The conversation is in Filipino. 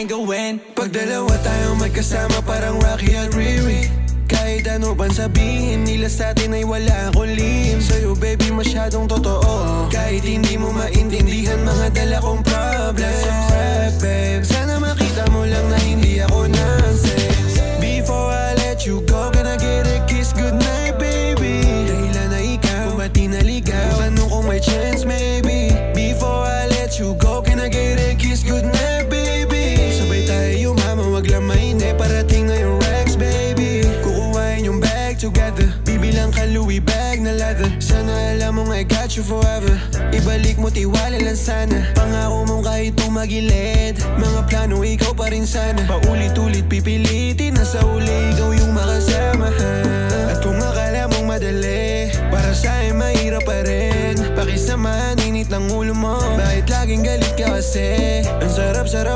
kayang gawin. Pag dalawa tayo magkasama parang Rocky at Riri. Kahit ano bang sabihin nila sa'tin ay wala akong lihim. Sa'yo baby masyadong totoo, kahit hindi mo maintindihan mga dala kong problems. Babe, sana makita mo lang na hindi ako nonsense. Before I let you go, can I get a kiss goodnight baby? Dahilan na ikaw, ba't di naligaw? Tanong kung may chance maybe. Before I let you go, can I get a kiss goodnight baby? Sabay tayo yumama, wag lang mainip, parating na yung Rex baby. Kukuhain yung bag together, bibilang ka Louis bag na leather. Sana alam mong I got you forever, ibalik mo tiwala lang sana. Pangako mong kahit tumagilid, mga plano ikaw pa rin sana. Paulit-ulit pipilitin na sa uli ikaw yung makasama. At kung akala mong madali, para sa'yo mahirap pa rin. Pakisamahan, init ng ulo mo, bakit laging galit ka kasi? Ang sarap-sarap